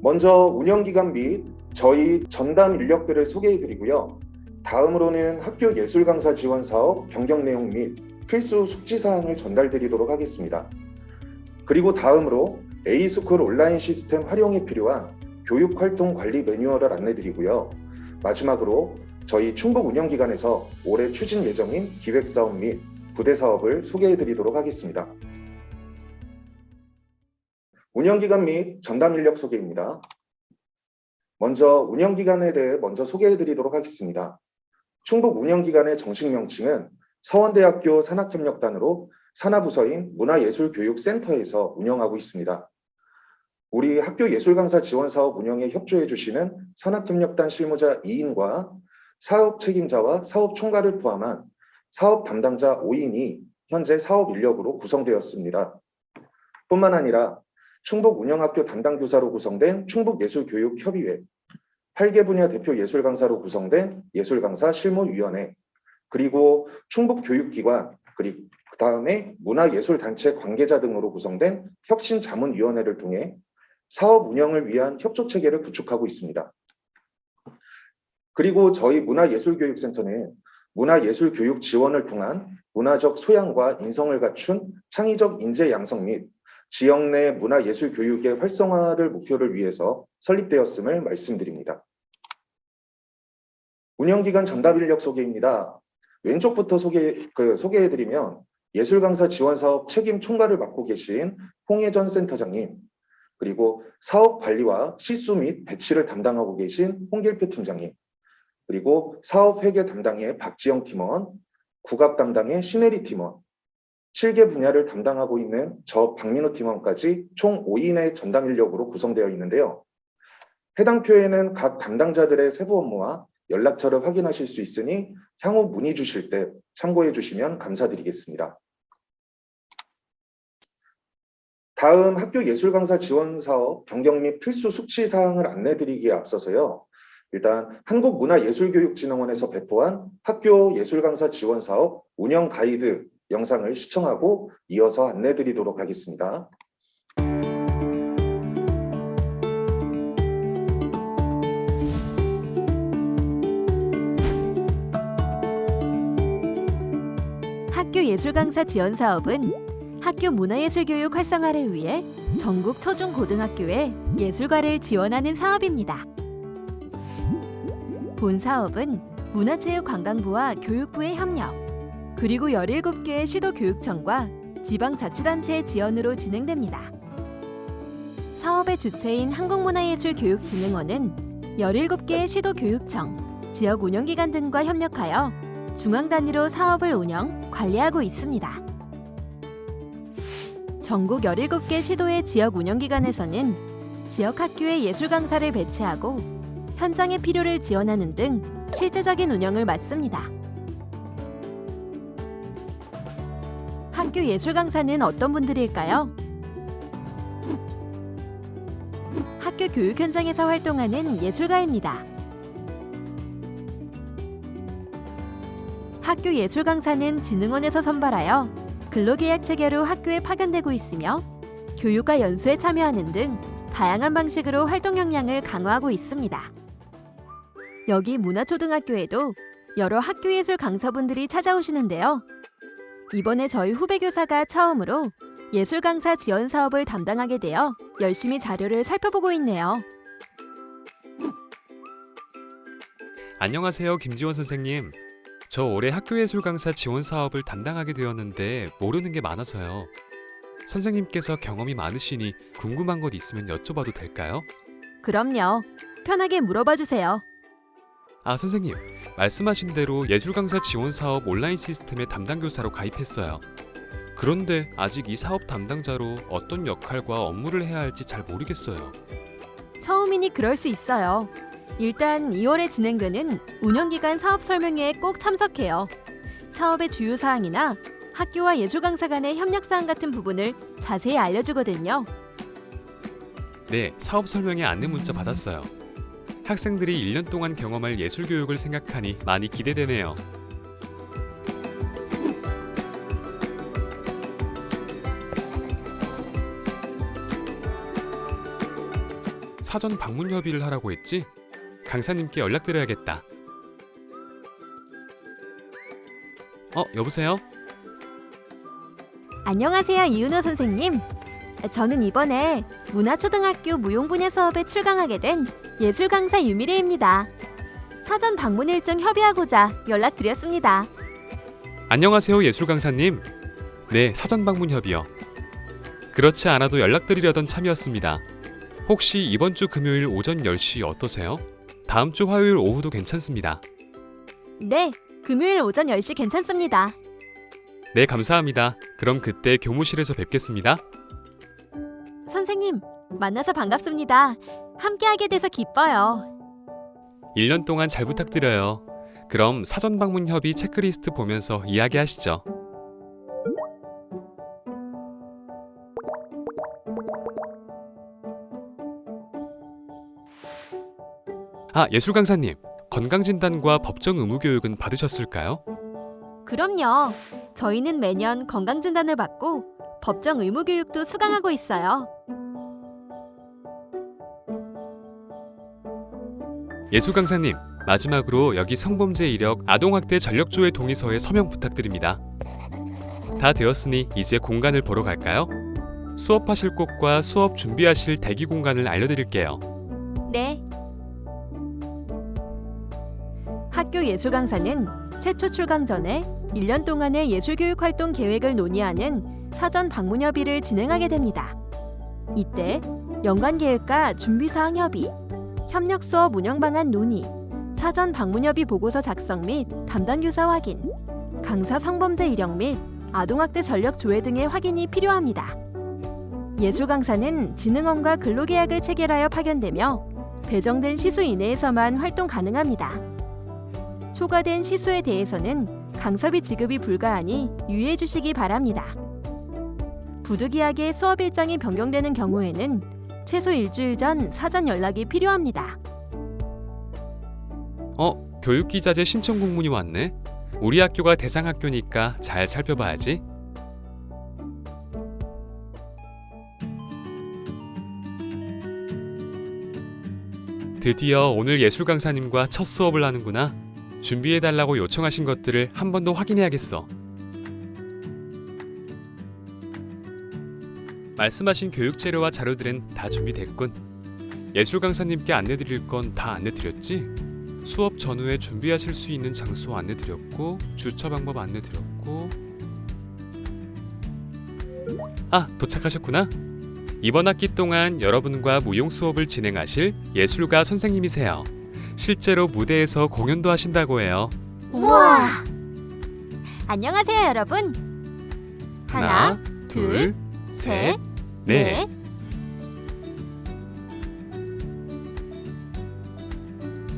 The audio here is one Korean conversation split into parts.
먼저 운영기간 및 저희 전담 인력들을 소개해드리고요. 다음으로는 학교 예술강사 지원 사업 변경 내용 및 필수 숙지사항을 전달드리도록 하겠습니다. 그리고 다음으로 A스쿨 온라인 시스템 활용에 필요한 교육활동 관리 매뉴얼을 안내드리고요. 마지막으로 저희 충북 운영기관에서 올해 추진 예정인 기획사업 및 부대사업을 소개해드리도록 하겠습니다. 운영기간 및 전담 인력 소개입니다. 먼저 운영기관에 대해 먼저 소개해드리도록 하겠습니다. 충북 운영기관의 정식 명칭은 서원대학교 산학협력단으로 산하부서인 문화예술교육센터에서 운영하고 있습니다. 우리 학교 예술강사 지원사업 운영에 협조해 주시는 산학협력단 실무자 2인과 사업 책임자와 사업 총괄을 포함한 사업 담당자 5인이 현재 사업 인력으로 구성되었습니다. 뿐만 아니라 충북 운영학교 담당 교사로 구성된 충북예술교육협의회, 8개 분야 대표 예술강사로 구성된 예술강사 실무위원회, 그리고 충북교육기관, 그리고 그다음에 문화예술단체 관계자 등으로 구성된 혁신자문위원회를 통해 사업 운영을 위한 협조체계를 구축하고 있습니다. 그리고 저희 문화예술교육센터는 문화예술교육 지원을 통한 문화적 소양과 인성을 갖춘 창의적 인재 양성 및 지역 내 문화예술교육의 활성화를 목표를 위해서 설립되었음을 말씀드립니다. 운영기관 전담 인력 소개입니다. 왼쪽부터 소개해드리면 예술강사 지원사업 책임 총괄을 맡고 계신 홍혜전 센터장님, 그리고 사업 관리와 실수 및 배치를 담당하고 계신 홍길표 팀장님, 그리고 사업 회계 담당의 박지영 팀원, 국악 담당의 신혜리 팀원, 7개 분야를 담당하고 있는 저 박민호 팀원까지 총 5인의 전담 인력으로 구성되어 있는데요. 해당 표에는 각 담당자들의 세부 업무와 연락처를 확인하실 수 있으니 향후 문의 주실 때 참고해 주시면 감사드리겠습니다. 다음 학교 예술강사 지원 사업 변경 및 필수 숙지 사항을 안내드리기에 앞서서요. 일단 한국문화예술교육진흥원에서 배포한 학교 예술강사 지원 사업 운영 가이드 영상을 시청하고 이어서 안내드리도록 하겠습니다. 학교 예술강사 지원 사업은 학교 문화예술교육 활성화를 위해 전국 초중고등학교에 예술가를 지원하는 사업입니다. 본 사업은 문화체육관광부와 교육부의 협력, 그리고 17개의 시도교육청과 지방자치단체의 지원으로 진행됩니다. 사업의 주체인 한국문화예술교육진흥원은 17개의 시도교육청, 지역운영기관 등과 협력하여 중앙 단위로 사업을 운영, 관리하고 있습니다. 전국 17개 시도의 지역운영기관에서는 지역학교에 예술강사를 배치하고 현장의 필요를 지원하는 등 실제적인 운영을 맡습니다. 학교 예술강사는 어떤 분들일까요? 학교 교육 현장에서 활동하는 예술가입니다. 학교 예술강사는 진흥원에서 선발하여 근로계약 체계로 학교에 파견되고 있으며 교육과 연수에 참여하는 등 다양한 방식으로 활동 역량을 강화하고 있습니다. 여기 문화초등학교에도 여러 학교예술 강사분들이 찾아오시는데요. 이번에 저희 후배 교사가 처음으로 예술강사 지원 사업을 담당하게 되어 열심히 자료를 살펴보고 있네요. 안녕하세요, 김지원 선생님. 저 올해 학교예술강사 지원 사업을 담당하게 되었는데 모르는 게 많아서요. 선생님께서 경험이 많으시니 궁금한 것 있으면 여쭤봐도 될까요? 그럼요. 편하게 물어봐 주세요. 선생님, 말씀하신 대로 예술강사 지원 사업 온라인 시스템의 담당 교사로 가입했어요. 그런데 아직 이 사업 담당자로 어떤 역할과 업무를 해야 할지 잘 모르겠어요. 처음이니 그럴 수 있어요. 일단 2월에 진행되는 운영기간 사업 설명회에 꼭 참석해요. 사업의 주요 사항이나 학교와 예술강사 간의 협력 사항 같은 부분을 자세히 알려주거든요. 네, 사업 설명회 안내 문자 받았어요. 학생들이 1년 동안 경험할 예술 교육을 생각하니 많이 기대되네요. 사전 방문 협의를 하라고 했지? 강사님께 연락드려야겠다. 여보세요? 안녕하세요, 이은호 선생님. 저는 이번에 문화초등학교 무용 분야 수업에 출강하게 된 예술 강사 유미래입니다. 사전 방문 일정 협의하고자 연락드렸습니다. 안녕하세요, 예술 강사님. 네, 사전 방문 협의요. 그렇지 않아도 연락드리려던 참이었습니다. 혹시 이번 주 금요일 오전 10시 어떠세요? 다음 주 화요일 오후도 괜찮습니다. 네, 금요일 오전 10시 괜찮습니다. 네, 감사합니다. 그럼 그때 교무실에서 뵙겠습니다. 선생님, 만나서 반갑습니다. 함께하게 돼서 기뻐요. 1년 동안 잘 부탁드려요. 그럼 사전 방문 협의 체크리스트 보면서 이야기하시죠. 예술 강사님. 건강진단과 법정 의무 교육은 받으셨을까요? 그럼요. 저희는 매년 건강진단을 받고 법정 의무 교육도 수강하고 있어요. 예술 강사님, 마지막으로 여기 성범죄 이력 아동학대 전력조회 동의서에 서명 부탁드립니다. 다 되었으니 이제 공간을 보러 갈까요? 수업하실 곳과 수업 준비하실 대기 공간을 알려드릴게요. 네. 학교 예술 강사는 최초 출강 전에 1년 동안의 예술교육 활동 계획을 논의하는 사전 방문 협의를 진행하게 됩니다. 이때 연관 계획과 준비 사항 협의, 협력 수업 운영 방안 논의, 사전 방문 협의 보고서 작성 및 담당 교사 확인, 강사 성범죄 이력 및 아동학대 전력 조회 등의 확인이 필요합니다. 예술 강사는 진흥원과 근로계약을 체결하여 파견되며 배정된 시수 이내에서만 활동 가능합니다. 초과된 시수에 대해서는 강사비 지급이 불가하니 유의해 주시기 바랍니다. 부득이하게 수업 일정이 변경되는 경우에는 최소 일주일 전 사전 연락이 필요합니다. 교육기자재 신청 공문이 왔네. 우리 학교가 대상 학교니까 잘 살펴봐야지. 드디어 오늘 예술 강사님과 첫 수업을 하는구나. 준비해달라고 요청하신 것들을 한 번 더 확인해야겠어. 말씀하신 교육 재료와 자료들은 다 준비됐군. 예술 강사님께 안내드릴 건 다 안내드렸지? 수업 전후에 준비하실 수 있는 장소 안내드렸고, 주차 방법 안내드렸고. 도착하셨구나. 이번 학기 동안 여러분과 무용 수업을 진행하실 예술가 선생님이세요. 실제로 무대에서 공연도 하신다고 해요. 우와! 안녕하세요, 여러분. 하나, 둘, 셋, 넷.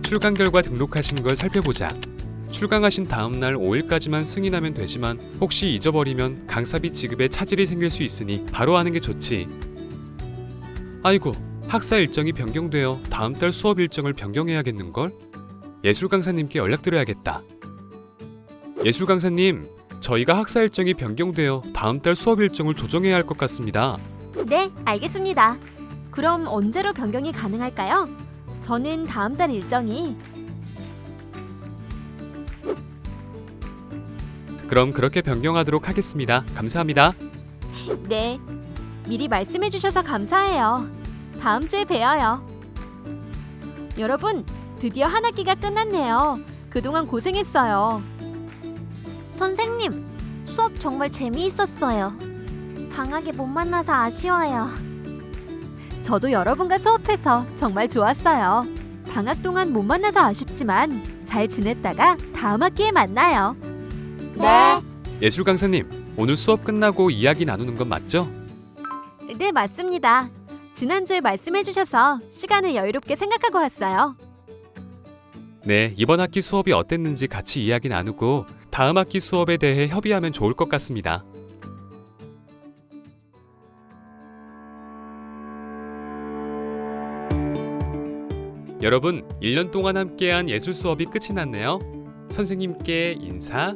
출강 결과 등록하신 걸 살펴보자. 출강하신 다음 날 5일까지만 승인하면 되지만 혹시 잊어버리면 강사비 지급에 차질이 생길 수 있으니 바로 하는 게 좋지. 아이고, 학사 일정이 변경되어 다음 달 수업 일정을 변경해야겠는걸? 예술 강사님께 연락드려야겠다. 예술 강사님, 저희가 학사 일정이 변경되어 다음 달 수업 일정을 조정해야 할 것 같습니다. 네, 알겠습니다. 그럼 언제로 변경이 가능할까요? 저는 다음 달 일정이... 그럼 그렇게 변경하도록 하겠습니다. 감사합니다. 네, 미리 말씀해 주셔서 감사해요. 다음 주에 봬요. 여러분, 드디어 한 학기가 끝났네요. 그동안 고생했어요. 선생님, 수업 정말 재미있었어요. 방학에 못 만나서 아쉬워요. 저도 여러분과 수업해서 정말 좋았어요. 방학 동안 못 만나서 아쉽지만 잘 지냈다가 다음 학기에 만나요. 네. 예술 강사님, 오늘 수업 끝나고 이야기 나누는 건 맞죠? 네, 맞습니다. 지난주에 말씀해 주셔서 시간을 여유롭게 생각하고 왔어요. 네, 이번 학기 수업이 어땠는지 같이 이야기 나누고 다음 학기 수업에 대해 협의하면 좋을 것 같습니다. 여러분, 1년 동안 함께한 예술 수업이 끝이 났네요. 선생님께 인사.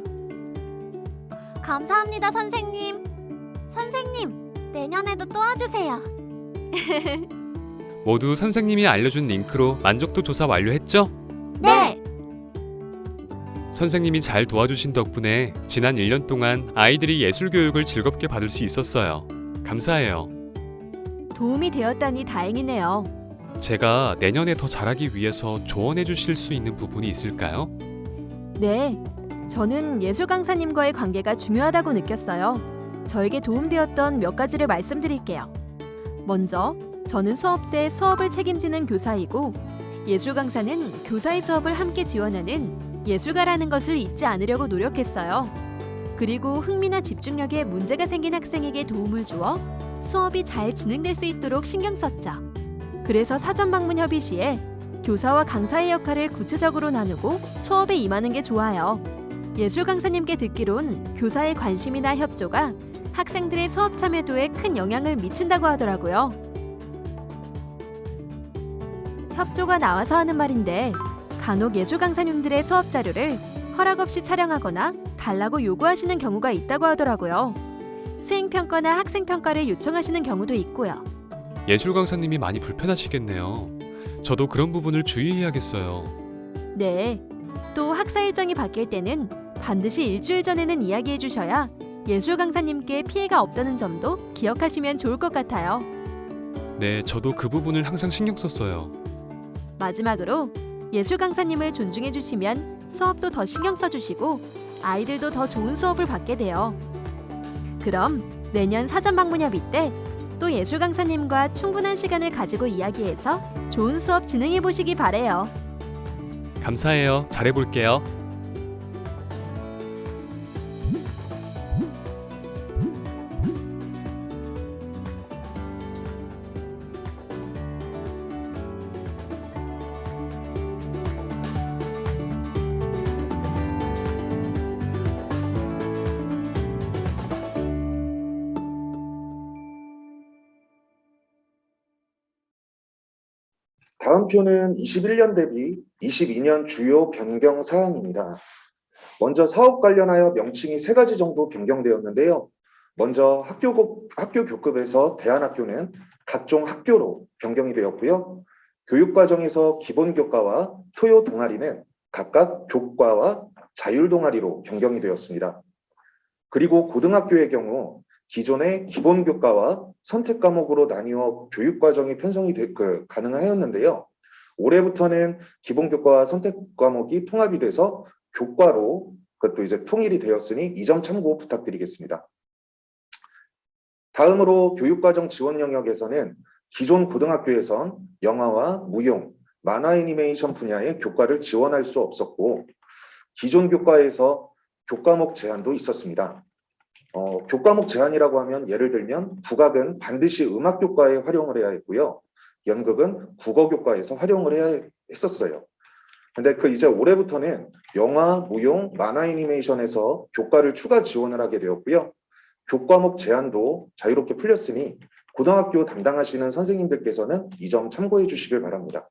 감사합니다, 선생님. 선생님, 내년에도 또 와주세요. 모두 선생님이 알려준 링크로 만족도 조사 완료했죠? 네! 선생님이 잘 도와주신 덕분에 지난 1년 동안 아이들이 예술 교육을 즐겁게 받을 수 있었어요. 감사해요. 도움이 되었다니 다행이네요. 제가 내년에 더 잘하기 위해서 조언해 주실 수 있는 부분이 있을까요? 네, 저는 예술 강사님과의 관계가 중요하다고 느꼈어요. 저에게 도움되었던 몇 가지를 말씀드릴게요. 먼저, 저는 수업 때 수업을 책임지는 교사이고, 예술 강사는 교사의 수업을 함께 지원하는 예술가라는 것을 잊지 않으려고 노력했어요. 그리고 흥미나 집중력에 문제가 생긴 학생에게 도움을 주어 수업이 잘 진행될 수 있도록 신경 썼죠. 그래서 사전 방문 협의 시에 교사와 강사의 역할을 구체적으로 나누고 수업에 임하는 게 좋아요. 예술 강사님께 듣기론 교사의 관심이나 협조가 학생들의 수업 참여도에 큰 영향을 미친다고 하더라고요. 협조가 나와서 하는 말인데 간혹 예술 강사님들의 수업 자료를 허락 없이 촬영하거나 달라고 요구하시는 경우가 있다고 하더라고요. 수행평가나 학생평가를 요청하시는 경우도 있고요. 예술 강사님이 많이 불편하시겠네요. 저도 그런 부분을 주의해야겠어요. 네, 또 학사 일정이 바뀔 때는 반드시 일주일 전에는 이야기해 주셔야 예술 강사님께 피해가 없다는 점도 기억하시면 좋을 것 같아요. 네, 저도 그 부분을 항상 신경 썼어요. 마지막으로 예술 강사님을 존중해 주시면 수업도 더 신경 써 주시고 아이들도 더 좋은 수업을 받게 돼요. 그럼 내년 사전 방문 협의 때 또 예술 강사님과 충분한 시간을 가지고 이야기해서 좋은 수업 진행해 보시기 바래요. 감사해요. 잘해볼게요. 다음 표는 21년 대비 22년 주요 변경 사항입니다. 먼저 사업 관련하여 명칭이 3가지 정도 변경되었는데요. 먼저 학교 교급에서 대안학교는 각종 학교로 변경이 되었고요. 교육과정에서 기본교과와 토요 동아리는 각각 교과와 자율동아리로 변경이 되었습니다. 그리고 고등학교의 경우 기존의 기본교과와 선택과목으로 나뉘어 교육과정이 편성이 가능하였는데요. 올해부터는 기본교과와 선택과목이 통합이 돼서 교과로 그것도 이제 통일이 되었으니 이 점 참고 부탁드리겠습니다. 다음으로 교육과정 지원 영역에서는 기존 고등학교에선 영화와 무용, 만화 애니메이션 분야의 교과를 지원할 수 없었고 기존 교과에서 교과목 제한도 있었습니다. 교과목 제한이라고 하면 예를 들면 국악은 반드시 음악교과에 활용을 해야 했고요. 연극은 국어교과에서 활용을 해야 했었어요. 근데 이제 올해부터는 영화, 무용, 만화 애니메이션에서 교과를 추가 지원을 하게 되었고요. 교과목 제한도 자유롭게 풀렸으니 고등학교 담당하시는 선생님들께서는 이 점 참고해 주시길 바랍니다.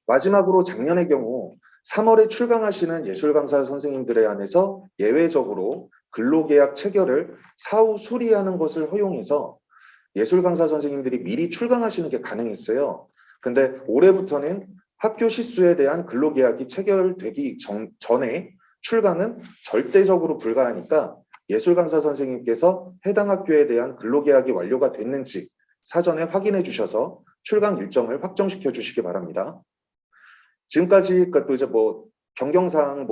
마지막으로 작년의 경우 3월에 출강하시는 예술 강사 선생님들에 한해서 예외적으로 근로계약 체결을 사후 수리하는 것을 허용해서 예술 강사 선생님들이 미리 출강하시는 게 가능했어요. 근데 올해부터는 학교 실수에 대한 근로계약이 체결되기 전에 출강은 절대적으로 불가하니까 예술 강사 선생님께서 해당 학교에 대한 근로계약이 완료가 됐는지 사전에 확인해 주셔서 출강 일정을 확정시켜 주시기 바랍니다. 지금까지 또 이제 변경사항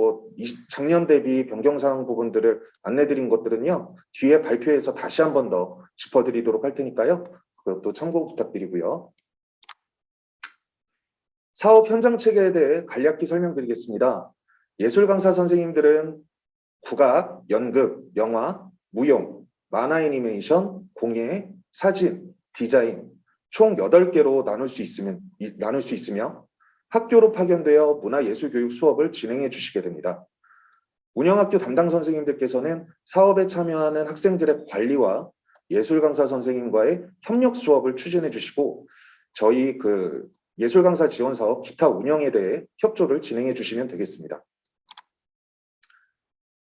작년 대비 변경사항 부분들을 안내드린 것들은요 뒤에 발표에서 다시 한 번 더 짚어드리도록 할 테니까요 그것도 참고 부탁드리고요. 사업 현장 체계에 대해 간략히 설명드리겠습니다. 예술 강사 선생님들은 국악, 연극, 영화, 무용, 만화 애니메이션, 공예, 사진, 디자인 총 8개로 나눌 수 있으며 학교로 파견되어 문화예술교육 수업을 진행해 주시게 됩니다. 운영학교 담당 선생님들께서는 사업에 참여하는 학생들의 관리와 예술 강사 선생님과의 협력 수업을 추진해 주시고 저희 예술 강사 지원 사업 기타 운영에 대해 협조를 진행해 주시면 되겠습니다.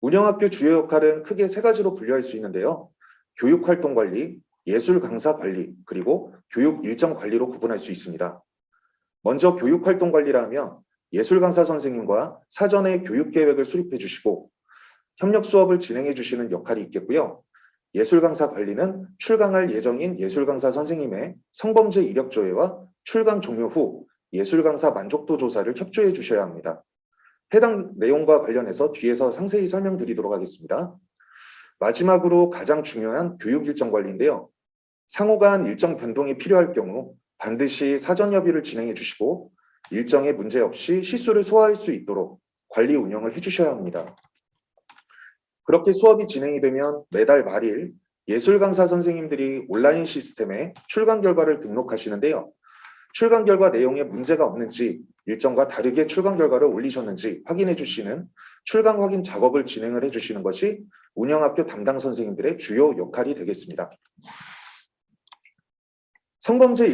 운영학교 주요 역할은 크게 3가지로 분류할 수 있는데요. 교육활동 관리, 예술 강사 관리, 그리고 교육 일정 관리로 구분할 수 있습니다. 먼저 교육 활동 관리라 하면 예술 강사 선생님과 사전에 교육 계획을 수립해 주시고 협력 수업을 진행해 주시는 역할이 있겠고요. 예술 강사 관리는 출강할 예정인 예술 강사 선생님의 성범죄 이력 조회와 출강 종료 후 예술 강사 만족도 조사를 협조해 주셔야 합니다. 해당 내용과 관련해서 뒤에서 상세히 설명드리도록 하겠습니다. 마지막으로 가장 중요한 교육 일정 관리인데요. 상호 간 일정 변동이 필요할 경우 반드시 사전 협의를 진행해 주시고 일정에 문제 없이 시수를 소화할 수 있도록 관리 운영을 해주셔야 합니다. 그렇게 수업이 진행이 되면 매달 말일 예술 강사 선생님들이 온라인 시스템에 출강 결과를 등록하시는데요. 출강 결과 내용에 문제가 없는지 일정과 다르게 출강 결과를 올리셨는지 확인해 주시는 출강 확인 작업을 진행을 해 주시는 것이 운영학교 담당 선생님들의 주요 역할이 되겠습니다. 성범죄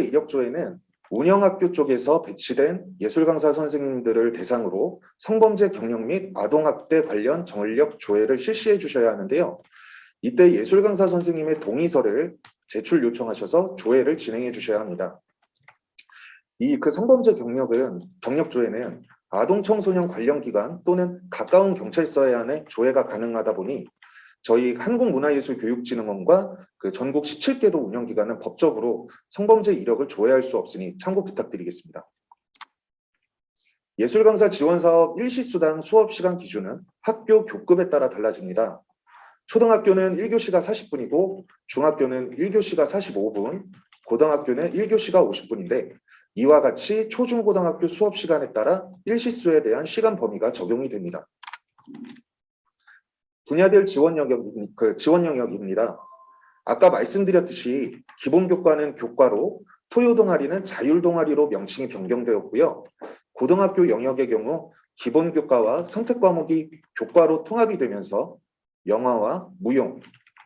이력조에는 운영학교 쪽에서 배치된 예술 강사 선생님들을 대상으로 성범죄 경력 및 아동학대 관련 전력 조회를 실시해 주셔야 하는데요. 이때 예술 강사 선생님의 동의서를 제출 요청하셔서 조회를 진행해 주셔야 합니다. 그 성범죄 경력 조회는 아동 청소년 관련 기관 또는 가까운 경찰서에 한해 조회가 가능하다 보니 저희 한국문화예술교육진흥원과 그 전국 17개도 운영기관은 법적으로 성범죄 이력을 조회할 수 없으니 참고 부탁드리겠습니다. 예술강사 지원사업 일시수당 수업시간 기준은 학교 교급에 따라 달라집니다. 초등학교는 1교시가 40분이고 중학교는 1교시가 45분, 고등학교는 1교시가 50분인데 이와 같이 초중고등학교 수업시간에 따라 일시수에 대한 시간 범위가 적용이 됩니다. 분야별 지원 영역입니다. 아까 말씀드렸듯이 기본교과는 교과로, 토요동아리는 자율동아리로 명칭이 변경되었고요. 고등학교 영역의 경우 기본교과와 선택과목이 교과로 통합이 되면서 영화와 무용,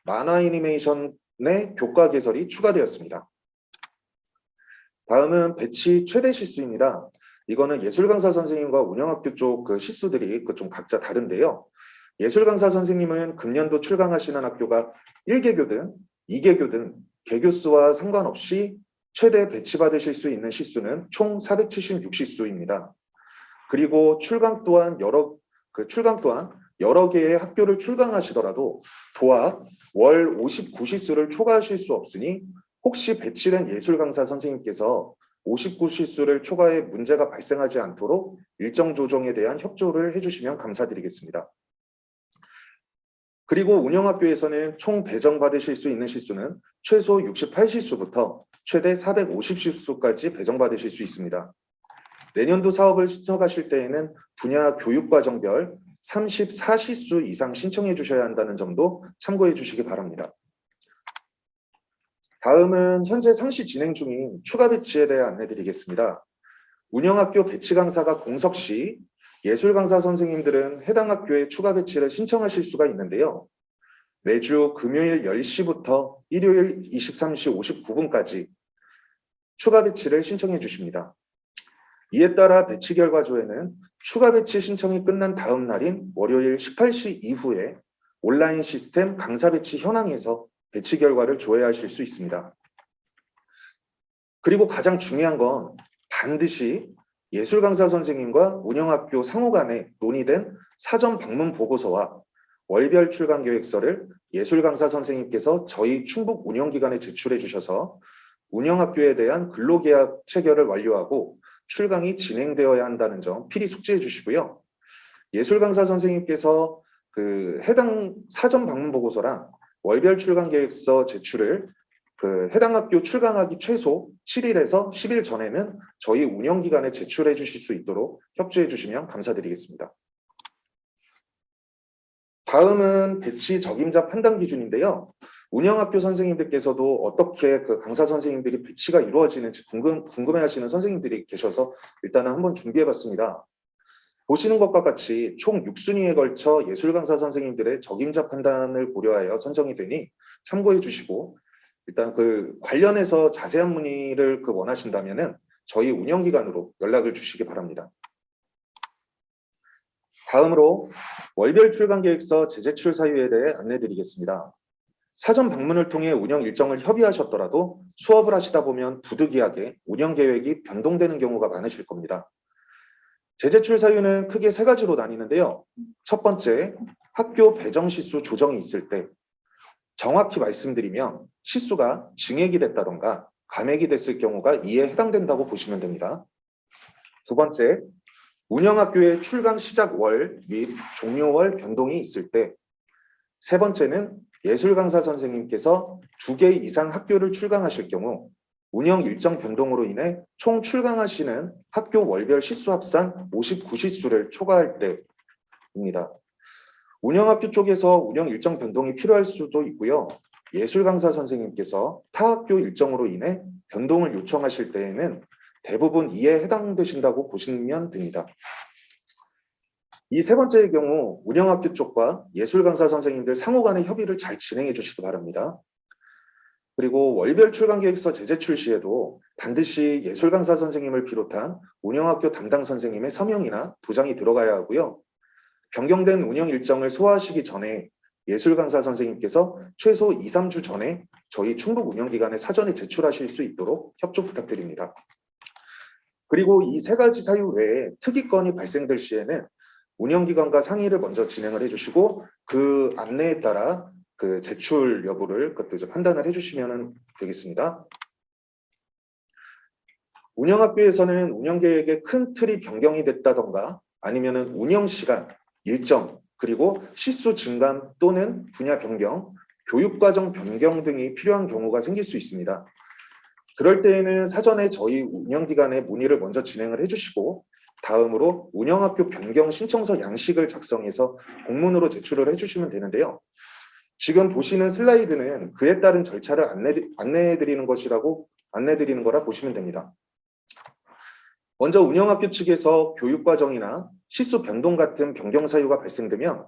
만화 애니메이션의 교과 개설이 추가되었습니다. 다음은 배치 최대 시수입니다. 이거는 예술 강사 선생님과 운영학교 쪽 그 시수들이 좀 각자 다른데요. 예술 강사 선생님은 금년도 출강하시는 학교가 1개교든 2개교든 개교수와 상관없이 최대 배치받으실 수 있는 시수는 총 476시수입니다. 그리고 출강 또한 여러 개의 학교를 출강하시더라도 도합 월 59시수를 초과하실 수 없으니 혹시 배치된 예술 강사 선생님께서 59시수를 초과해 문제가 발생하지 않도록 일정 조정에 대한 협조를 해주시면 감사드리겠습니다. 그리고 운영학교에서는 총 배정받으실 수 있는 시수는 최소 68시수부터 최대 450시수까지 배정받으실 수 있습니다. 내년도 사업을 신청하실 때에는 분야 교육과정별 34시수 이상 신청해 주셔야 한다는 점도 참고해 주시기 바랍니다. 다음은 현재 상시 진행 중인 추가 배치에 대해 안내드리겠습니다. 운영학교 배치 강사가 공석 시 예술 강사 선생님들은 해당 학교에 추가 배치를 신청하실 수가 있는데요. 매주 금요일 10시부터 일요일 23시 59분까지 추가 배치를 신청해 주십니다. 이에 따라 배치 결과 조회는 추가 배치 신청이 끝난 다음 날인 월요일 18시 이후에 온라인 시스템 강사 배치 현황에서 배치 결과를 조회하실 수 있습니다. 그리고 가장 중요한 건 반드시 예술 강사 선생님과 운영학교 상호 간에 논의된 사전 방문 보고서와 월별 출강 계획서를 예술 강사 선생님께서 저희 충북 운영기관에 제출해 주셔서 운영학교에 대한 근로계약 체결을 완료하고 출강이 진행되어야 한다는 점 필히 숙지해 주시고요. 예술 강사 선생님께서 해당 사전 방문 보고서랑 월별 출강 계획서 제출을 해당 학교 출강하기 최소 7일에서 10일 전에는 저희 운영기관에 제출해 주실 수 있도록 협조해 주시면 감사드리겠습니다. 다음은 배치 적임자 판단 기준인데요. 운영학교 선생님들께서도 어떻게 강사 선생님들이 배치가 이루어지는지 궁금해하시는 선생님들이 계셔서 일단은 한번 준비해봤습니다. 보시는 것과 같이 총 6순위에 걸쳐 예술 강사 선생님들의 적임자 판단을 고려하여 선정이 되니 참고해 주시고 일단 관련해서 자세한 문의를 원하신다면은 저희 운영기관으로 연락을 주시기 바랍니다. 다음으로 월별 출강 계획서 재제출 사유에 대해 안내드리겠습니다. 사전 방문을 통해 운영 일정을 협의하셨더라도 수업을 하시다 보면 부득이하게 운영 계획이 변동되는 경우가 많으실 겁니다. 재제출 사유는 크게 세 가지로 나뉘는데요. 첫 번째, 학교 배정 시수 조정이 있을 때, 정확히 말씀드리면 시수가 증액이 됐다던가 감액이 됐을 경우가 이에 해당된다고 보시면 됩니다. 두 번째, 운영학교의 출강 시작월 및 종료월 변동이 있을 때, 세 번째는 예술강사 선생님께서 2개 이상 학교를 출강하실 경우 운영 일정 변동으로 인해 총 출강하시는 학교 월별 시수 합산 59시수를 초과할 때입니다. 운영학교 쪽에서 운영 일정 변동이 필요할 수도 있고요. 예술강사 선생님께서 타 학교 일정으로 인해 변동을 요청하실 때에는 대부분 이에 해당되신다고 보시면 됩니다. 이 세 번째의 경우 운영학교 쪽과 예술강사 선생님들 상호 간의 협의를 잘 진행해 주시기 바랍니다. 그리고 월별 출강계획서 제제출 시에도 반드시 예술강사 선생님을 비롯한 운영학교 담당 선생님의 서명이나 도장이 들어가야 하고요. 변경된 운영 일정을 소화하시기 전에 예술강사 선생님께서 최소 2, 3주 전에 저희 충북 운영기관에 사전에 제출하실 수 있도록 협조 부탁드립니다. 그리고 이 세 가지 사유 외에 특이건이 발생될 시에는 운영기관과 상의를 먼저 진행을 해주시고 그 안내에 따라 그 제출 여부를 그것도 이제 판단을 해주시면 되겠습니다. 운영학교에서는 운영계획의 큰 틀이 변경이 됐다던가 아니면은 운영시간, 일정, 그리고 시수 증감 또는 분야 변경, 교육과정 변경 등이 필요한 경우가 생길 수 있습니다. 그럴 때에는 사전에 저희 운영기관에 문의를 먼저 진행을 해주시고 다음으로 운영학교 변경 신청서 양식을 작성해서 공문으로 제출을 해주시면 되는데요. 지금 보시는 슬라이드는 그에 따른 절차를 안내해드리는 거라 보시면 됩니다. 먼저 운영학교 측에서 교육과정이나 시수 변동 같은 변경 사유가 발생되면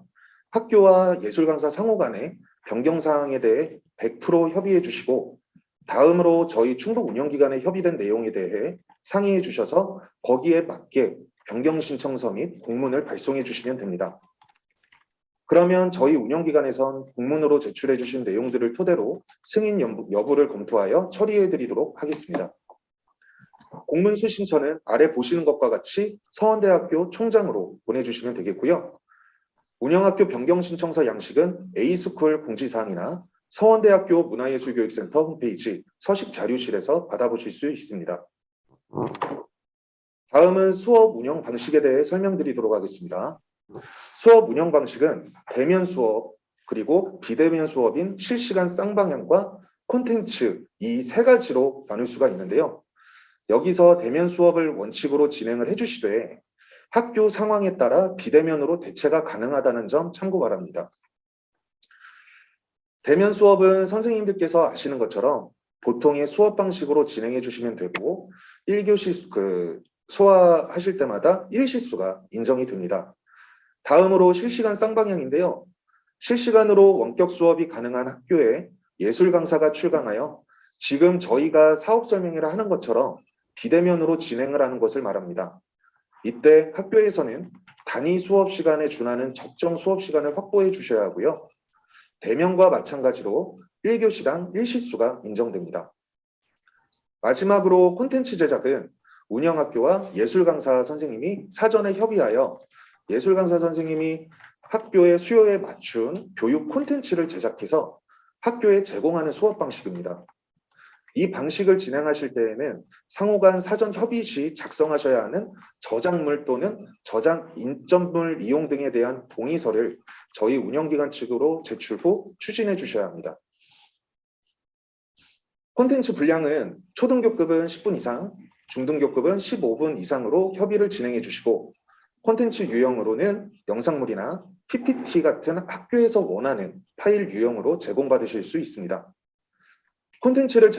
학교와 예술강사 상호 간에 변경 사항에 대해 100% 협의해 주시고 다음으로 저희 충북 운영기관에 협의된 내용에 대해 상의해 주셔서 거기에 맞게 변경 신청서 및 공문을 발송해 주시면 됩니다. 그러면 저희 운영기관에선 공문으로 제출해 주신 내용들을 토대로 승인 여부를 검토하여 처리해 드리도록 하겠습니다. 공문 수신처는 아래 보시는 것과 같이 서원대학교 총장으로 보내주시면 되겠고요. 운영학교 변경 신청서 양식은 A스쿨 공지사항이나 서원대학교 문화예술교육센터 홈페이지 서식 자료실에서 받아보실 수 있습니다. 다음은 수업 운영 방식에 대해 설명드리도록 하겠습니다. 수업 운영 방식은 대면 수업 그리고 비대면 수업인 실시간 쌍방향과 콘텐츠 이 세 가지로 나눌 수가 있는데요. 여기서 대면 수업을 원칙으로 진행을 해주시되 학교 상황에 따라 비대면으로 대체가 가능하다는 점 참고 바랍니다. 대면 수업은 선생님들께서 아시는 것처럼 보통의 수업 방식으로 진행해 주시면 되고 1교시 소화하실 때마다 1시수가 인정이 됩니다. 다음으로 실시간 쌍방향인데요. 실시간으로 원격 수업이 가능한 학교에 예술 강사가 출강하여 지금 저희가 사업 설명회를 하는 것처럼 비대면으로 진행을 하는 것을 말합니다. 이때 학교에서는 단위 수업 시간에 준하는 적정 수업 시간을 확보해 주셔야 하고요. 대면과 마찬가지로 1교시당 1시수가 인정됩니다. 마지막으로 콘텐츠 제작은 운영학교와 예술강사 선생님이 사전에 협의하여 예술강사 선생님이 학교의 수요에 맞춘 교육 콘텐츠를 제작해서 학교에 제공하는 수업 방식입니다. 이 방식을 진행하실 때에는 상호간 사전 협의 시 작성하셔야 하는 저작물 또는 저작 인접물 이용 등에 대한 동의서를 저희 운영기관 측으로 제출 후 추진해 주셔야 합니다. 콘텐츠 분량은 초등교급은 10분 이상, 중등교급은 15분 이상으로 협의를 진행해 주시고 콘텐츠 유형으로는 영상물이나 PPT 같은 학교에서 원하는 파일 유형으로 제공받으실 수 있습니다. 콘텐츠를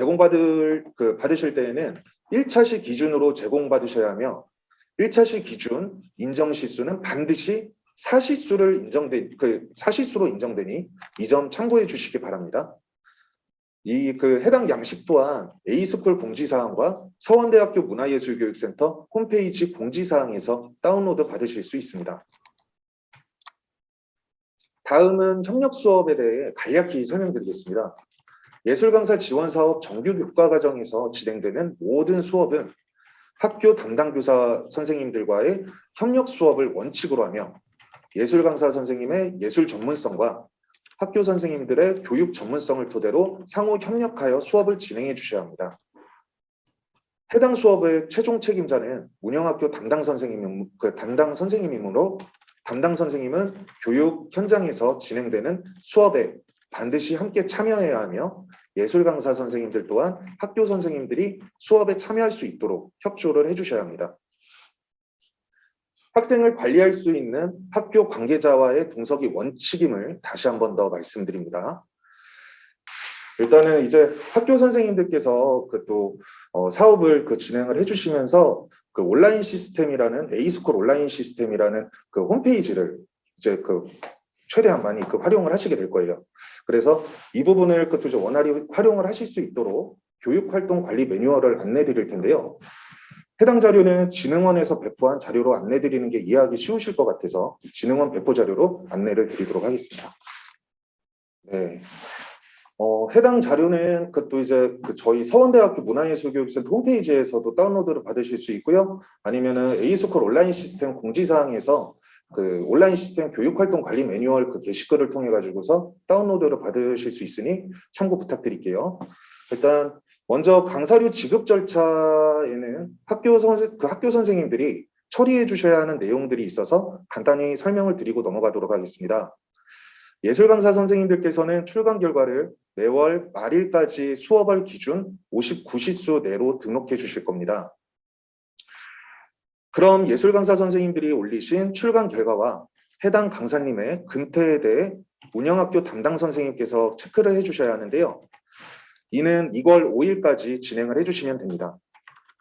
받으실 때에는 1차시 기준으로 제공받으셔야 하며 1차시 기준 인정 시수는 반드시 사시수로 인정되니 이 점 참고해 주시기 바랍니다. 해당 양식 또한 A스쿨 공지사항과 서원대학교 문화예술교육센터 홈페이지 공지사항에서 다운로드 받으실 수 있습니다. 다음은 협력 수업에 대해 간략히 설명드리겠습니다. 예술 강사 지원 사업 정규 교과 과정에서 진행되는 모든 수업은 학교 담당 교사 선생님들과의 협력 수업을 원칙으로 하며 예술 강사 선생님의 예술 전문성과 학교 선생님들의 교육 전문성을 토대로 상호 협력하여 수업을 진행해 주셔야 합니다. 해당 수업의 최종 책임자는 운영학교 담당 선생님이므로 담당 선생님은 교육 현장에서 진행되는 수업에 반드시 함께 참여해야 하며 예술 강사 선생님들 또한 학교 선생님들이 수업에 참여할 수 있도록 협조를 해주셔야 합니다. 학생을 관리할 수 있는 학교 관계자와의 동석이 원칙임을 다시 한 번 더 말씀드립니다. 일단은 이제 학교 선생님들께서 사업을 진행을 해주시면서 온라인 시스템이라는 A스쿨 온라인 시스템이라는 홈페이지를 이제 최대한 많이 활용을 하시게 될 거예요. 그래서 이 부분을 좀 원활히 활용을 하실 수 있도록 교육활동 관리 매뉴얼을 안내 드릴 텐데요. 해당 자료는 진흥원에서 배포한 자료로 안내 드리는 게 이해하기 쉬우실 것 같아서 진흥원 배포 자료로 안내를 드리도록 하겠습니다. 네. 해당 자료는 이제 저희 서원대학교 문화예술교육센터 홈페이지에서도 다운로드를 받으실 수 있고요. 아니면은 A스쿨 온라인 시스템 공지사항에서 온라인 시스템 교육활동 관리 매뉴얼 게시글을 통해 가지고서 다운로드를 받으실 수 있으니 참고 부탁드릴게요. 일단 먼저 강사료 지급 절차에는 학교 선생님들이 처리해 주셔야 하는 내용들이 있어서 간단히 설명을 드리고 넘어가도록 하겠습니다. 예술 강사 선생님들께서는 출강 결과를 매월 말일까지 수업월 기준 59시수 내로 등록해 주실 겁니다. 그럼 예술 강사 선생님들이 올리신 출강 결과와 해당 강사님의 근태에 대해 운영학교 담당 선생님께서 체크를 해 주셔야 하는데요. 이는 2월 5일까지 진행을 해주시면 됩니다.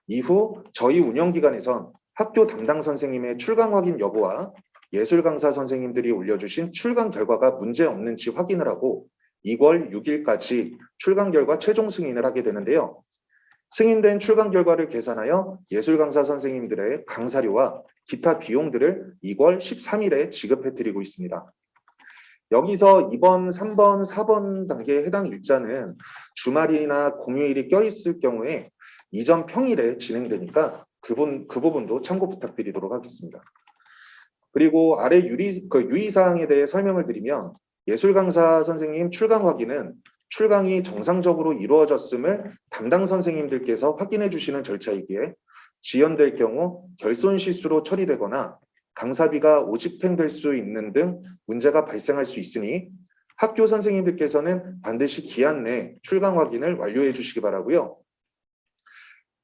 이후 저희 운영기관에선 학교 담당 선생님의 출강 확인 여부와 예술 강사 선생님들이 올려주신 출강 결과가 문제 없는지 확인을 하고 2월 6일까지 출강 결과 최종 승인을 하게 되는데요. 승인된 출강 결과를 계산하여 예술 강사 선생님들의 강사료와 기타 비용들을 2월 13일에 지급해 드리고 있습니다. 여기서 2번, 3번, 4번 단계에 해당 일자는 주말이나 공휴일이 껴있을 경우에 이전 평일에 진행되니까 그 부분도 참고 부탁드리도록 하겠습니다. 그리고 아래 유의사항에 대해 설명을 드리면 예술 강사 선생님 출강 확인은 출강이 정상적으로 이루어졌음을 담당 선생님들께서 확인해 주시는 절차이기에 지연될 경우 결손 실수로 처리되거나 강사비가 오집행될 수 있는 등 문제가 발생할 수 있으니 학교 선생님들께서는 반드시 기한 내 출강 확인을 완료해 주시기 바라고요.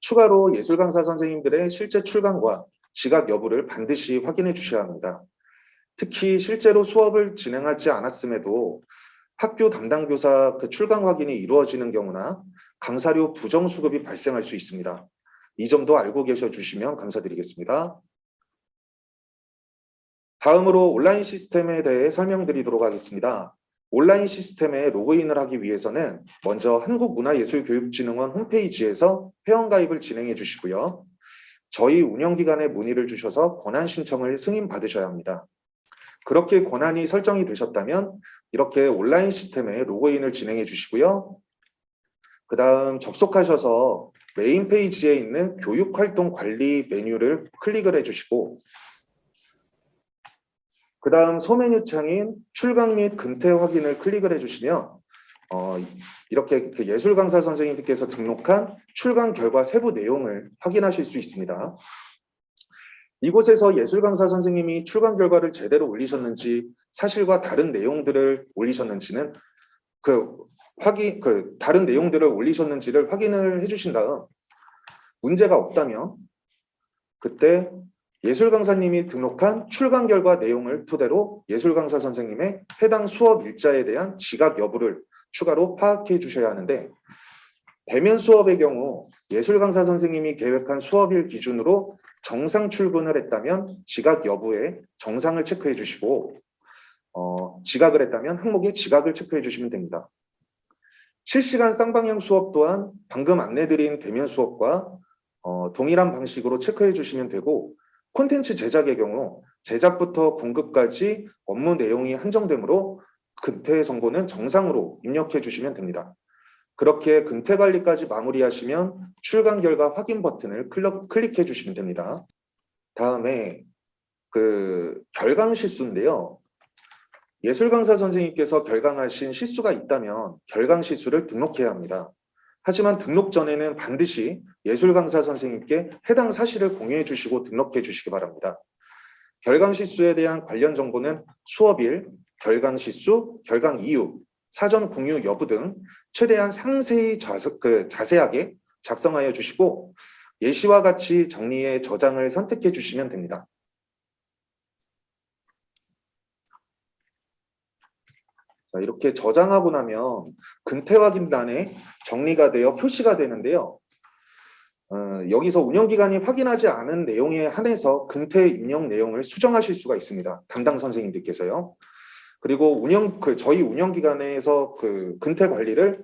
추가로 예술 강사 선생님들의 실제 출강과 지각 여부를 반드시 확인해 주셔야 합니다. 특히 실제로 수업을 진행하지 않았음에도 학교 담당 교사 출강 확인이 이루어지는 경우나 강사료 부정 수급이 발생할 수 있습니다. 이 점도 알고 계셔 주시면 감사드리겠습니다. 다음으로 온라인 시스템에 대해 설명드리도록 하겠습니다. 온라인 시스템에 로그인을 하기 위해서는 먼저 한국문화예술교육진흥원 홈페이지에서 회원가입을 진행해 주시고요. 저희 운영기관에 문의를 주셔서 권한 신청을 승인받으셔야 합니다. 그렇게 권한이 설정이 되셨다면 이렇게 온라인 시스템에 로그인을 진행해 주시고요. 그 다음 접속하셔서 메인 페이지에 있는 교육활동 관리 메뉴를 클릭을 해주시고 그 다음 소메뉴 창인 출강 및 근태 확인을 클릭을 해주시면 이렇게 예술 강사 선생님들께서 등록한 출강 결과 세부 내용을 확인하실 수 있습니다. 이곳에서 예술 강사 선생님이 출강 결과를 제대로 올리셨는지 사실과 다른 내용들을 올리셨는지는 다른 내용들을 올리셨는지를 확인을 해주신 다음 문제가 없다면 그때 예술 강사님이 등록한 출강 결과 내용을 토대로 예술 강사 선생님의 해당 수업 일자에 대한 지각 여부를 추가로 파악해 주셔야 하는데 대면 수업의 경우 예술 강사 선생님이 계획한 수업일 기준으로 정상 출근을 했다면 지각 여부에 정상을 체크해 주시고 지각을 했다면 항목에 지각을 체크해 주시면 됩니다. 실시간 쌍방향 수업 또한 방금 안내드린 대면 수업과 동일한 방식으로 체크해 주시면 되고 콘텐츠 제작의 경우 제작부터 공급까지 업무 내용이 한정되므로 근태 정보는 정상으로 입력해 주시면 됩니다. 그렇게 근태 관리까지 마무리하시면 출간 결과 확인 버튼을 클릭해 주시면 됩니다. 다음에 그 결강 실수인데요. 예술 강사 선생님께서 결강하신 실수가 있다면 결강 실수를 등록해야 합니다. 하지만 등록 전에는 반드시 예술 강사 선생님께 해당 사실을 공유해 주시고 등록해 주시기 바랍니다. 결강 실수에 대한 관련 정보는 수업일, 결강 실수, 결강 이유, 사전 공유 여부 등 최대한 상세히 자세하게 작성하여 주시고 예시와 같이 정리해 저장을 선택해 주시면 됩니다. 자, 이렇게 저장하고 나면 근태 확인란에 정리가 되어 표시가 되는데요. 여기서 운영기관이 확인하지 않은 내용에 한해서 근태 입력 내용을 수정하실 수가 있습니다. 담당 선생님들께서요. 그리고 저희 운영기관에서 근태 관리를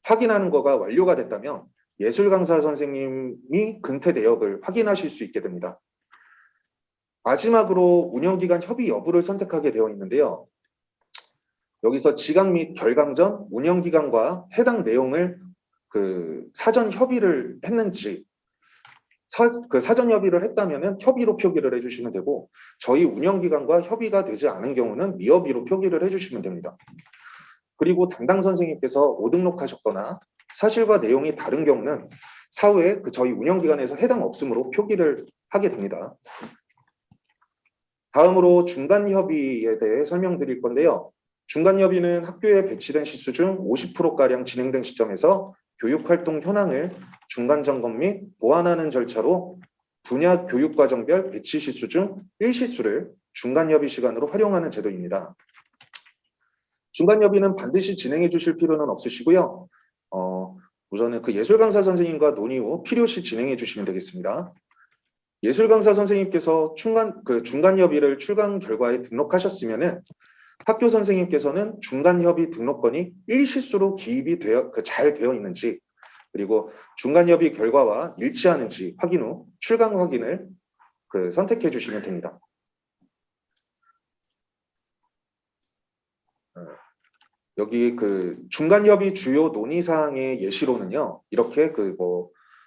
확인하는 거가 완료가 됐다면 예술 강사 선생님이 근태 내역을 확인하실 수 있게 됩니다. 마지막으로 운영기관 협의 여부를 선택하게 되어 있는데요. 여기서 지각 및 결강 전 운영기관과 해당 내용을 사전 협의를 했는지 사전 협의를 했다면 협의로 표기를 해주시면 되고 저희 운영기관과 협의가 되지 않은 경우는 미협의로 표기를 해주시면 됩니다. 그리고 담당 선생님께서 오등록하셨거나 사실과 내용이 다른 경우는 사후에 저희 운영기관에서 해당 없음으로 표기를 하게 됩니다. 다음으로 중간협의에 대해 설명드릴 건데요. 중간협의는 학교에 배치된 시수 중 50%가량 진행된 시점에서 교육활동 현황을 중간점검 및 보완하는 절차로 분야 교육과정별 배치 시수 중 1시수를 중간협의 시간으로 활용하는 제도입니다. 중간협의는 반드시 진행해 주실 필요는 없으시고요. 우선은 예술 강사 선생님과 논의 후 필요시 진행해 주시면 되겠습니다. 예술 강사 선생님께서 중간협의를 출강 결과에 등록하셨으면은 학교 선생님께서는 중간협의 등록번이 1시수로 기입이 잘 되어 있는지 그리고 중간협의 결과와 일치하는지 확인 후 출강 확인을 선택해 주시면 됩니다. 여기 중간협의 주요 논의사항의 예시로는요. 이렇게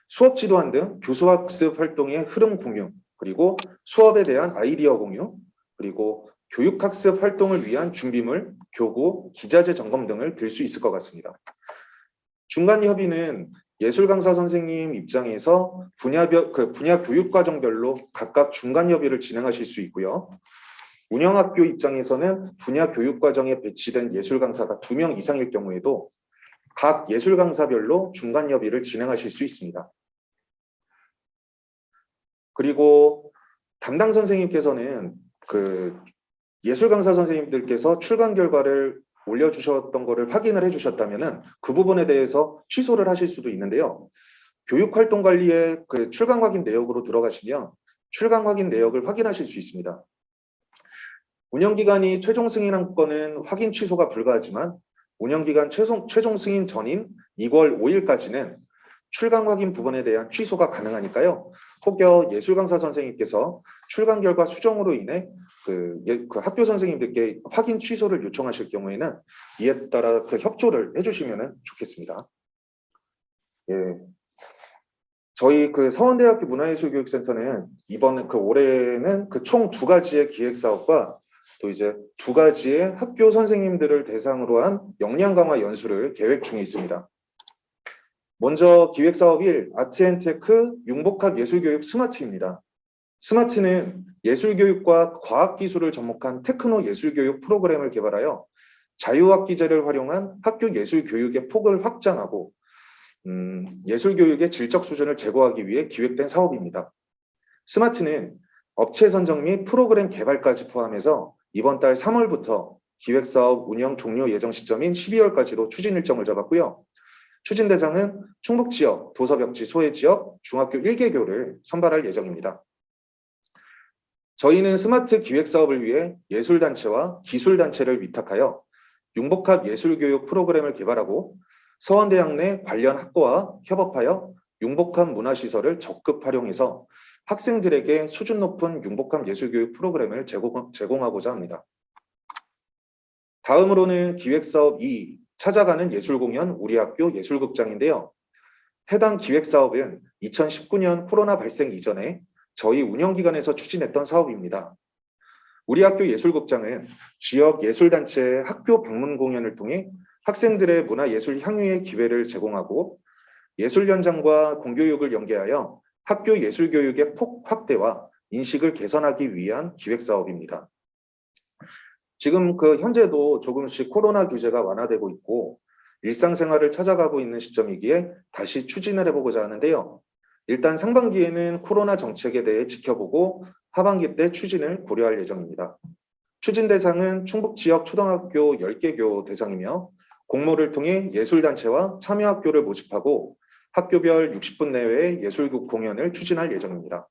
수업 지도안 등 교수학습 활동의 흐름 공유 그리고 수업에 대한 아이디어 공유 그리고 교육학습 활동을 위한 준비물, 교구, 기자재 점검 등을 들 수 있을 것 같습니다. 중간협의는 예술 강사 선생님 입장에서 분야 교육과정별로 각각 중간협의를 진행하실 수 있고요. 운영학교 입장에서는 분야 교육과정에 배치된 예술 강사가 2명 이상일 경우에도 각 예술 강사별로 중간협의를 진행하실 수 있습니다. 그리고 담당 선생님께서는 예술 강사 선생님들께서 출강 결과를 올려주셨던 것을 확인을 해주셨다면 그 부분에 대해서 취소를 하실 수도 있는데요. 교육활동관리의 출강 확인 내역으로 들어가시면 출강 확인 내역을 확인하실 수 있습니다. 운영기관이 최종 승인한 건은 확인 취소가 불가하지만 운영기간 최종 승인 전인 2월 5일까지는 출강 확인 부분에 대한 취소가 가능하니까요. 혹여 예술 강사 선생님께서 출강 결과 수정으로 인해 학교 선생님들께 확인 취소를 요청하실 경우에는 이에 따라 협조를 해주시면 좋겠습니다. 예. 저희 서원대학교 문화예술교육센터는 올해는 총 2가지의 기획사업과 또 이제 2가지의 학교 선생님들을 대상으로 한 역량 강화 연수를 계획 중에 있습니다. 먼저 기획사업 1, 아트앤테크 융복합 예술교육 스마트입니다. 스마트는 예술교육과 과학기술을 접목한 테크노 예술교육 프로그램을 개발하여 자유학기제를 활용한 학교 예술교육의 폭을 확장하고 예술교육의 질적 수준을 제고하기 위해 기획된 사업입니다. 스마트는 업체 선정 및 프로그램 개발까지 포함해서 이번 달 3월부터 기획사업 운영 종료 예정 시점인 12월까지로 추진 일정을 잡았고요. 추진 대상은 충북지역, 도서벽지 소외지역, 중학교 1개교를 선발할 예정입니다. 저희는 스마트 기획사업을 위해 예술단체와 기술단체를 위탁하여 융복합 예술교육 프로그램을 개발하고 서원대학 내 관련 학과와 협업하여 융복합 문화시설을 적극 활용해서 학생들에게 수준 높은 융복합 예술교육 프로그램을 제공하고자 합니다. 다음으로는 기획사업 2, 찾아가는 예술공연 우리 학교 예술극장인데요. 해당 기획사업은 2019년 코로나 발생 이전에 저희 운영기관에서 추진했던 사업입니다. 우리 학교 예술극장은 지역 예술단체의 학교 방문 공연을 통해 학생들의 문화예술 향유의 기회를 제공하고 예술 현장과 공교육을 연계하여 학교 예술교육의 폭 확대와 인식을 개선하기 위한 기획사업입니다. 지금 현재도 조금씩 코로나 규제가 완화되고 있고 일상생활을 찾아가고 있는 시점이기에 다시 추진을 해보고자 하는데요. 일단 상반기에는 코로나 정책에 대해 지켜보고 하반기 때 추진을 고려할 예정입니다. 추진 대상은 충북 지역 초등학교 10개교 대상이며 공모를 통해 예술단체와 참여학교를 모집하고 학교별 60분 내외의 예술극 공연을 추진할 예정입니다.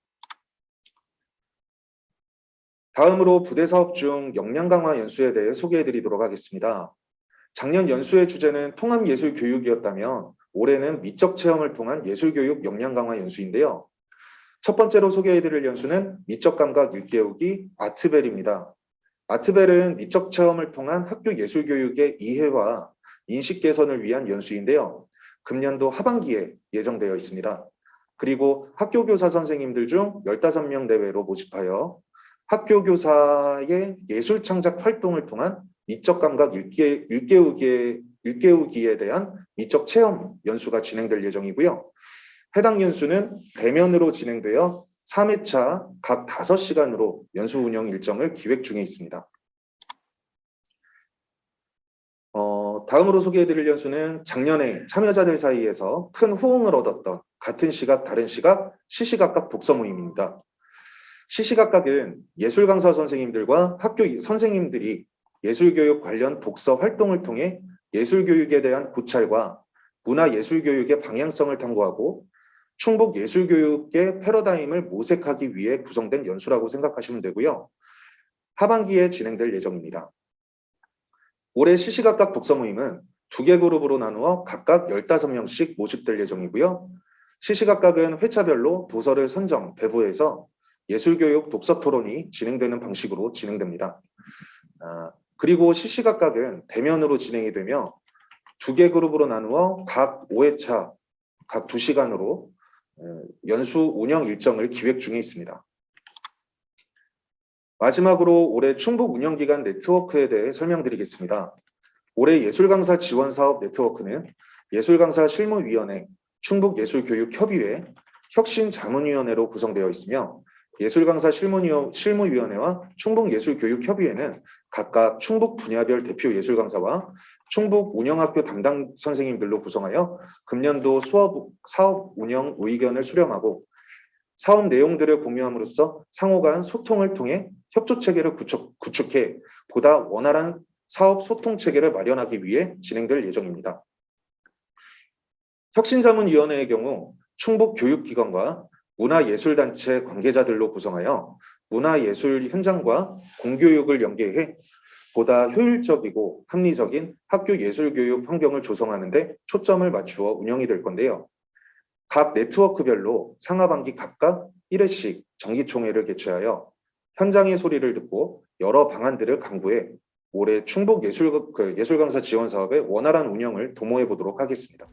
다음으로 부대 사업 중 역량 강화 연수에 대해 소개해드리도록 하겠습니다. 작년 연수의 주제는 통합예술교육이었다면 올해는 미적 체험을 통한 예술교육 역량 강화 연수인데요. 첫 번째로 소개해드릴 연수는 미적 감각 일깨우기 아트벨입니다. 아트벨은 미적 체험을 통한 학교 예술교육의 이해와 인식 개선을 위한 연수인데요. 금년도 하반기에 예정되어 있습니다. 그리고 학교 교사 선생님들 중 15명 내외로 모집하여 학교 교사의 예술 창작 활동을 통한 미적 감각 일깨우기에 대한 미적 체험 연수가 진행될 예정이고요. 해당 연수는 대면으로 진행되어 3회차 각 5시간으로 연수 운영 일정을 기획 중에 있습니다. 다음으로 소개해드릴 연수는 작년에 참여자들 사이에서 큰 호응을 얻었던 같은 시각 다른 시각 시시각각 독서 모임입니다. 시시각각은 예술 강사 선생님들과 학교 선생님들이 예술교육 관련 독서 활동을 통해 예술교육에 대한 고찰과 문화예술교육의 방향성을 탐구하고 충북 예술교육의 패러다임을 모색하기 위해 구성된 연수라고 생각하시면 되고요. 하반기에 진행될 예정입니다. 올해 시시각각 독서 모임은 2개 그룹으로 나누어 각각 15명씩 모집될 예정이고요. 시시각각은 회차별로 도서를 선정, 배부해서 예술교육 독서 토론이 진행되는 방식으로 진행됩니다. 그리고 시시각각은 대면으로 진행이 되며 2개 그룹으로 나누어 각 5회차, 각 2시간으로 연수 운영 일정을 기획 중에 있습니다. 마지막으로 올해 충북 운영기관 네트워크에 대해 설명드리겠습니다. 올해 예술강사 지원사업 네트워크는 예술강사 실무위원회, 충북예술교육협의회, 혁신자문위원회로 구성되어 있으며 예술강사 실무위원회와 충북예술교육협의회는 각각 충북 분야별 대표 예술강사와 충북 운영학교 담당 선생님들로 구성하여 금년도 사업 운영 의견을 수렴하고 사업 내용들을 공유함으로써 상호 간 소통을 통해 협조 체계를 구축해 보다 원활한 사업 소통 체계를 마련하기 위해 진행될 예정입니다. 혁신자문위원회의 경우 충북 교육기관과 문화예술단체 관계자들로 구성하여 문화예술 현장과 공교육을 연계해 보다 효율적이고 합리적인 학교 예술교육 환경을 조성하는 데 초점을 맞추어 운영이 될 건데요. 각 네트워크별로 상하반기 각각 1회씩 정기총회를 개최하여 현장의 소리를 듣고 여러 방안들을 강구해 올해 충북 예술강사 지원 사업의 원활한 운영을 도모해 보도록 하겠습니다.